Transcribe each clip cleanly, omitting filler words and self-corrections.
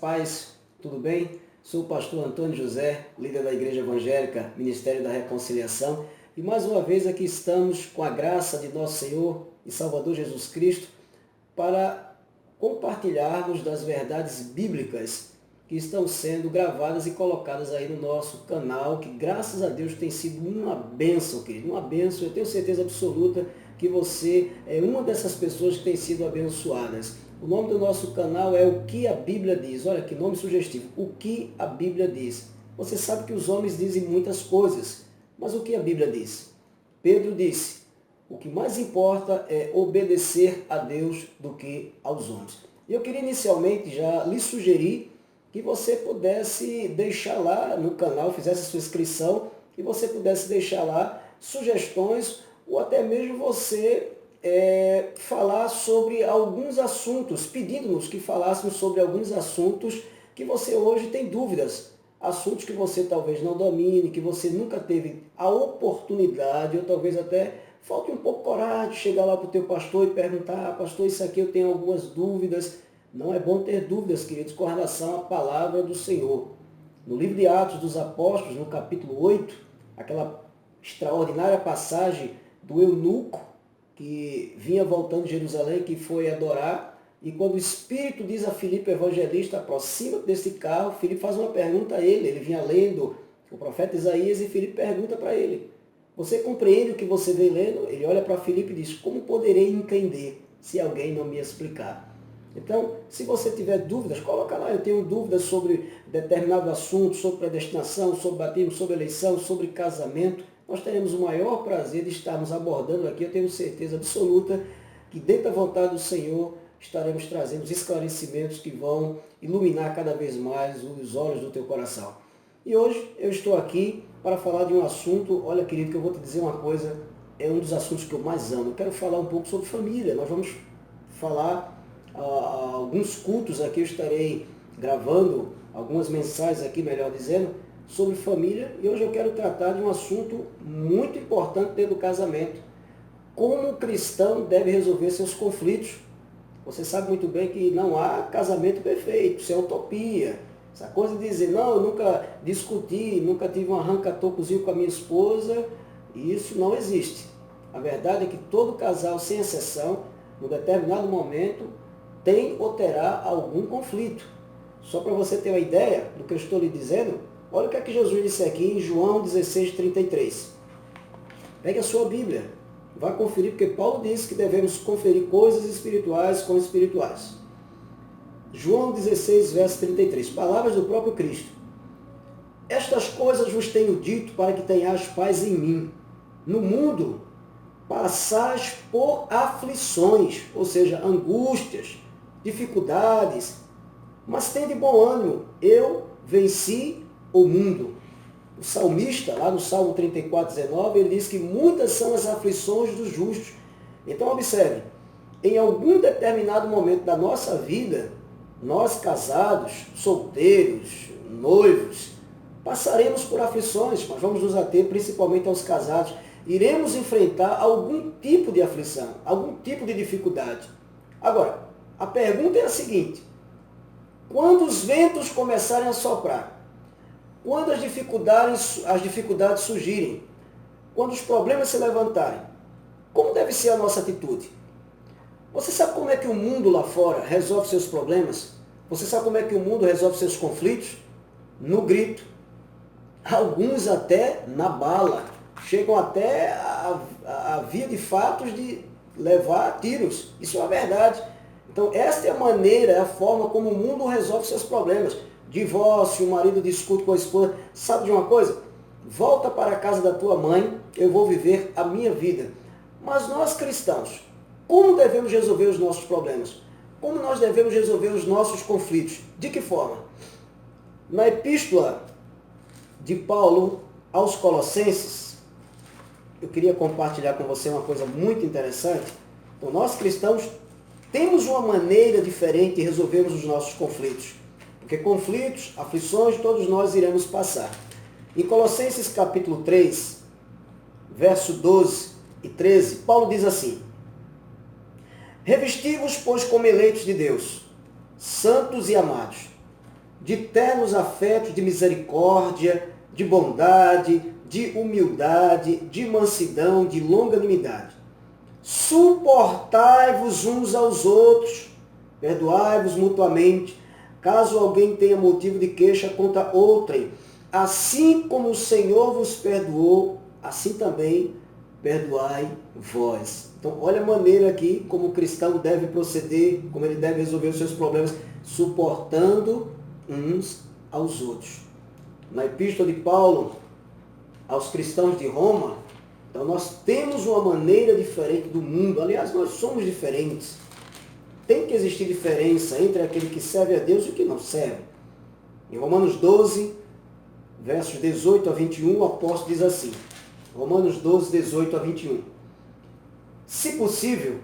paz, tudo bem? Sou o pastor Antônio José, líder da Igreja Evangélica, Ministério da Reconciliação, e mais uma vez aqui estamos com a graça de nosso Senhor e Salvador Jesus Cristo para compartilharmos das verdades bíblicas que estão sendo gravadas e colocadas aí no nosso canal, que graças a Deus tem sido uma bênção, querido, uma bênção. Eu tenho certeza absoluta que você é uma dessas pessoas que tem sido abençoadas. O nome do nosso canal é O Que a Bíblia Diz. Olha que nome sugestivo. O Que a Bíblia Diz. Você sabe que os homens dizem muitas coisas, mas o que a Bíblia diz? Pedro disse, o que mais importa é obedecer a Deus do que aos homens. E eu queria inicialmente já lhe sugerir que você pudesse deixar lá no canal, fizesse a sua inscrição, e você pudesse deixar lá sugestões ou até mesmo você falar sobre alguns assuntos, pedindo-nos que falássemos sobre alguns assuntos que você hoje tem dúvidas, assuntos que você talvez não domine, que você nunca teve a oportunidade, ou talvez até falte um pouco coragem de chegar lá para o teu pastor e perguntar, pastor, isso aqui eu tenho algumas dúvidas. Não é bom ter dúvidas, queridos, com relação à palavra do Senhor. No livro de Atos dos Apóstolos, no capítulo 8, aquela extraordinária passagem do eunuco que vinha voltando de Jerusalém, que foi adorar, e quando o Espírito diz a Filipe, evangelista, aproxima desse carro, Filipe faz uma pergunta a ele vinha lendo o profeta Isaías, e Filipe pergunta para ele, você compreende o que você vem lendo? Ele olha para Filipe e diz, como poderei entender se alguém não me explicar? Então, se você tiver dúvidas, coloca lá, eu tenho dúvidas sobre determinado assunto, sobre predestinação, sobre batismo, sobre eleição, sobre casamento. Nós teremos o maior prazer de estarmos abordando aqui, eu tenho certeza absoluta que dentro da vontade do Senhor estaremos trazendo os esclarecimentos que vão iluminar cada vez mais os olhos do teu coração. E hoje eu estou aqui para falar de um assunto, olha querido, que eu vou te dizer uma coisa, é um dos assuntos que eu mais amo. Eu quero falar um pouco sobre família, nós vamos falar alguns cultos aqui, eu estarei gravando algumas mensagens aqui, melhor dizendo, sobre família, e hoje eu quero tratar de um assunto muito importante dentro do casamento. Como o cristão deve resolver seus conflitos. Você sabe muito bem que não há casamento perfeito, isso é utopia. Essa coisa de dizer, não, eu nunca discuti, nunca tive um arranca-tocozinho com a minha esposa, isso não existe. A verdade é que todo casal, sem exceção, num determinado momento, tem ou terá algum conflito. Só para você ter uma ideia do que eu estou lhe dizendo, olha o que é que Jesus disse aqui em João 16:33. Pegue a sua Bíblia, vá conferir, porque Paulo disse que devemos conferir coisas espirituais com espirituais. João 16, verso 33, palavras do próprio Cristo. Estas coisas vos tenho dito para que tenhais paz em mim. No mundo passais por aflições, ou seja, angústias, dificuldades, mas tende bom ânimo, eu venci o mundo. O salmista, lá no Salmo 34:19, ele diz que muitas são as aflições dos justos. Então observe, em algum determinado momento da nossa vida, nós casados, solteiros, noivos, passaremos por aflições, mas vamos nos ater principalmente aos casados. Iremos enfrentar algum tipo de aflição, algum tipo de dificuldade. Agora, a pergunta é a seguinte, quando os ventos começarem a soprar, quando as dificuldades surgirem, quando os problemas se levantarem, como deve ser a nossa atitude? Você sabe como é que o mundo lá fora resolve seus problemas? Você sabe como é que o mundo resolve seus conflitos? No grito. Alguns até na bala. Chegam até a via de fatos de levar tiros. Isso é uma verdade. Então, esta é a maneira, é a forma como o mundo resolve seus problemas. Divórcio, o marido discute com a esposa. Sabe de uma coisa? Volta para a casa da tua mãe, eu vou viver a minha vida. Mas nós cristãos, como devemos resolver os nossos problemas? Como nós devemos resolver os nossos conflitos? De que forma? Na epístola de Paulo aos Colossenses, eu queria compartilhar com você uma coisa muito interessante. Então, nós cristãos temos uma maneira diferente de resolvermos os nossos conflitos. Porque conflitos, aflições, todos nós iremos passar. Em Colossenses capítulo 3, verso 12 e 13, Paulo diz assim, revesti-vos, pois, como eleitos de Deus, santos e amados, de ternos afetos de misericórdia, de bondade, de humildade, de mansidão, de longanimidade. Suportai-vos uns aos outros, perdoai-vos mutuamente, caso alguém tenha motivo de queixa contra outrem. Assim como o Senhor vos perdoou, assim também perdoai vós. Então, olha a maneira aqui como o cristão deve proceder, como ele deve resolver os seus problemas, suportando uns aos outros. Na epístola de Paulo aos cristãos de Roma, então nós temos uma maneira diferente do mundo. Aliás, nós somos diferentes. Tem que existir diferença entre aquele que serve a Deus e o que não serve. Em Romanos 12, versos 18 a 21, o apóstolo diz assim, Romanos 12, 18 a 21. Se possível,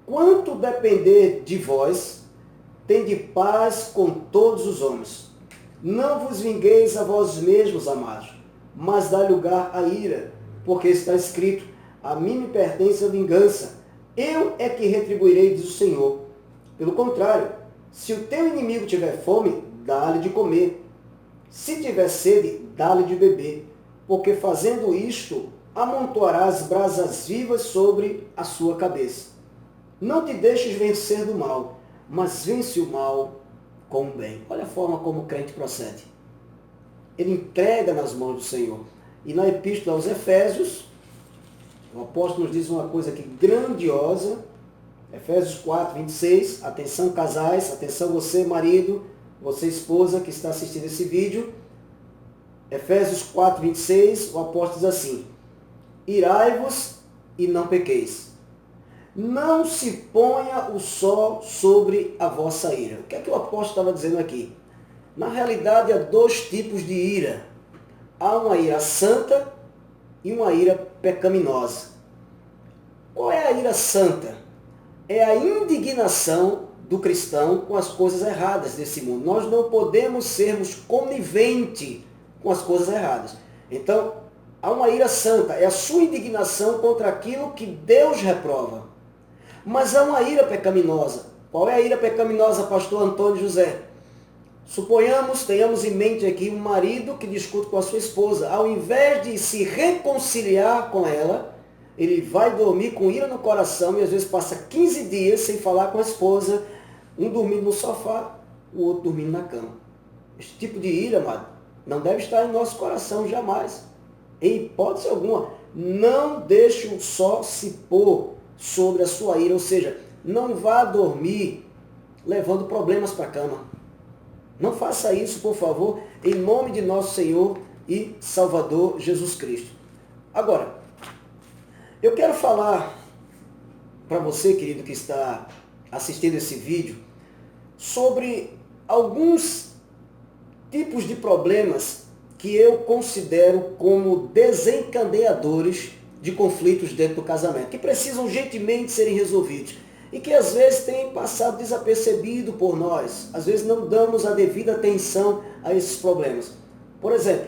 quanto depender de vós, tende paz com todos os homens. Não vos vingueis a vós mesmos, amados, mas dai lugar à ira, porque está escrito, a mim me pertence a vingança, eu é que retribuirei, diz o Senhor. Pelo contrário, se o teu inimigo tiver fome, dá-lhe de comer. Se tiver sede, dá-lhe de beber, porque fazendo isto, amontoarás brasas vivas sobre a sua cabeça. Não te deixes vencer do mal, mas vence o mal com o bem. Olha a forma como o crente procede. Ele entrega nas mãos do Senhor. E na epístola aos Efésios, o apóstolo nos diz uma coisa aqui grandiosa, Efésios 4, 26, atenção casais, atenção você marido, você esposa que está assistindo esse vídeo, Efésios 4, 26, o apóstolo diz assim, irai-vos e não pequeis. Não se ponha o sol sobre a vossa ira. O que é que o apóstolo estava dizendo aqui? Na realidade, há dois tipos de ira. Há uma ira santa e uma ira pecaminosa. Qual é a ira santa? É a indignação do cristão com as coisas erradas desse mundo. Nós não podemos sermos coniventes com as coisas erradas. Então, há uma ira santa, é a sua indignação contra aquilo que Deus reprova. Mas há uma ira pecaminosa. Qual é a ira pecaminosa, pastor Antônio José? Suponhamos, tenhamos em mente aqui um marido que discute com a sua esposa. Ao invés de se reconciliar com ela, ele vai dormir com ira no coração e às vezes passa 15 dias sem falar com a esposa, um dormindo no sofá, o outro dormindo na cama. Esse tipo de ira, amado, não deve estar em nosso coração jamais. Em hipótese alguma, não deixe o sol se pôr sobre a sua ira, ou seja, não vá dormir levando problemas para a cama. Não faça isso, por favor, em nome de nosso Senhor e Salvador Jesus Cristo. Agora, eu quero falar para você, querido, que está assistindo esse vídeo, sobre alguns tipos de problemas que eu considero como desencadeadores de conflitos dentro do casamento, que precisam urgentemente serem resolvidos e que às vezes têm passado desapercebido por nós. Às vezes não damos a devida atenção a esses problemas. Por exemplo,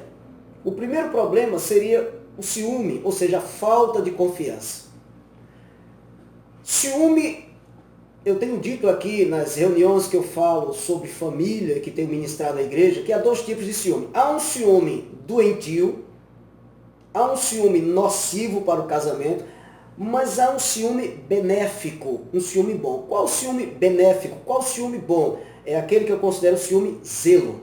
o primeiro problema seria o ciúme, ou seja, a falta de confiança. Ciúme, eu tenho dito aqui nas reuniões que eu falo sobre família, que tenho ministrado na igreja, que há dois tipos de ciúme. Há um ciúme doentio, há um ciúme nocivo para o casamento, mas há um ciúme benéfico, um ciúme bom. Qual o ciúme benéfico? Qual o ciúme bom? É aquele que eu considero ciúme zelo.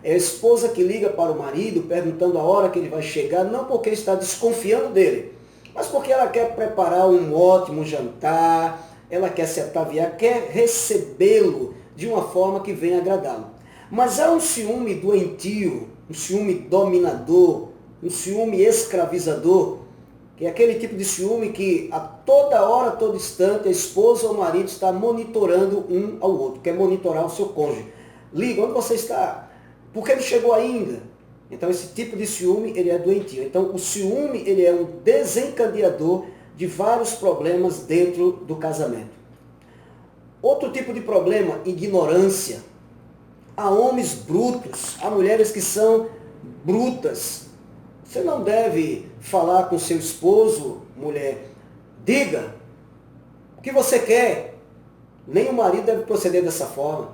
É a esposa que liga para o marido perguntando a hora que ele vai chegar, não porque está desconfiando dele, mas porque ela quer preparar um ótimo jantar, ela quer se ataviar, quer recebê-lo de uma forma que venha agradá-lo. Mas há um ciúme doentio, um ciúme dominador, um ciúme escravizador, que é aquele tipo de ciúme que a toda hora, a todo instante, a esposa ou o marido está monitorando um ao outro, quer monitorar o seu cônjuge. Liga, onde você está? Por que não chegou ainda? Então esse tipo de ciúme, ele é doentio. Então o ciúme, ele é um desencadeador de vários problemas dentro do casamento. Outro tipo de problema, ignorância. Há homens brutos, há mulheres que são brutas. Você não deve falar com seu esposo, mulher, diga o que você quer. Nem o marido deve proceder dessa forma.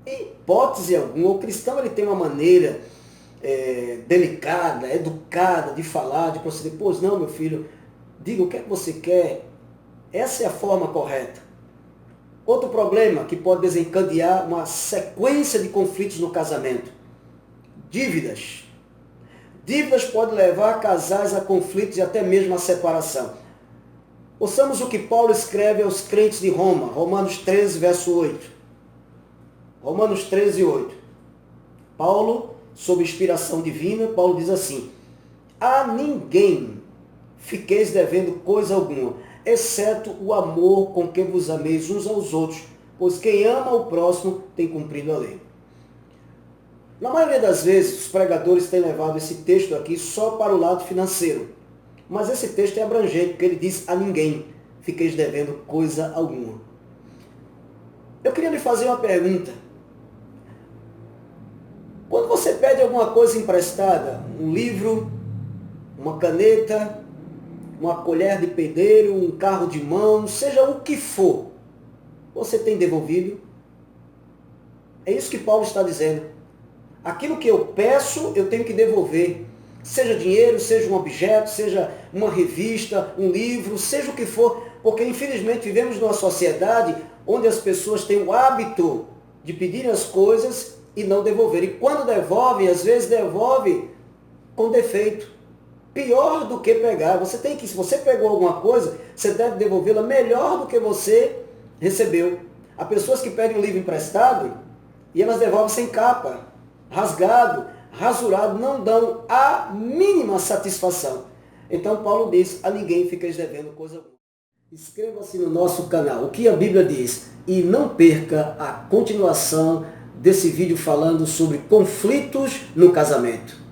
Em hipótese alguma, o cristão ele tem uma maneira delicada, educada de falar, de proceder. Pois não, meu filho, diga o que é que você quer. Essa é a forma correta. Outro problema que pode desencadear uma sequência de conflitos no casamento. Dívidas. Dívidas podem levar casais a conflitos e até mesmo a separação. Ouçamos o que Paulo escreve aos crentes de Roma, Romanos 13, verso 8. Romanos 13, 8. Paulo, sob inspiração divina, Paulo diz assim: a ninguém fiqueis devendo coisa alguma, exceto o amor com que vos ameis uns aos outros, pois quem ama o próximo tem cumprido a lei. Na maioria das vezes, os pregadores têm levado esse texto aqui só para o lado financeiro. Mas esse texto é abrangente, porque ele diz: a ninguém fiqueis devendo coisa alguma. Eu queria lhe fazer uma pergunta. Quando você pede alguma coisa emprestada, um livro, uma caneta, uma colher de pedreiro, um carro de mão, seja o que for, você tem devolvido? É isso que Paulo está dizendo. Aquilo que eu peço, eu tenho que devolver. Seja dinheiro, seja um objeto, seja uma revista, um livro, seja o que for, porque infelizmente vivemos numa sociedade onde as pessoas têm o hábito de pedirem as coisas e não devolver. E quando devolvem, às vezes devolve com defeito. Pior do que pegar. Se você pegou alguma coisa, você deve devolvê-la melhor do que você recebeu. Há pessoas que pedem um livro emprestado e elas devolvem sem capa, rasgado, rasurado, não dão a mínima satisfação. Então Paulo diz: a ninguém fiqueis devendo coisa alguma. Inscreva-se no nosso canal, o que a Bíblia diz, e não perca a continuação desse vídeo falando sobre conflitos no casamento.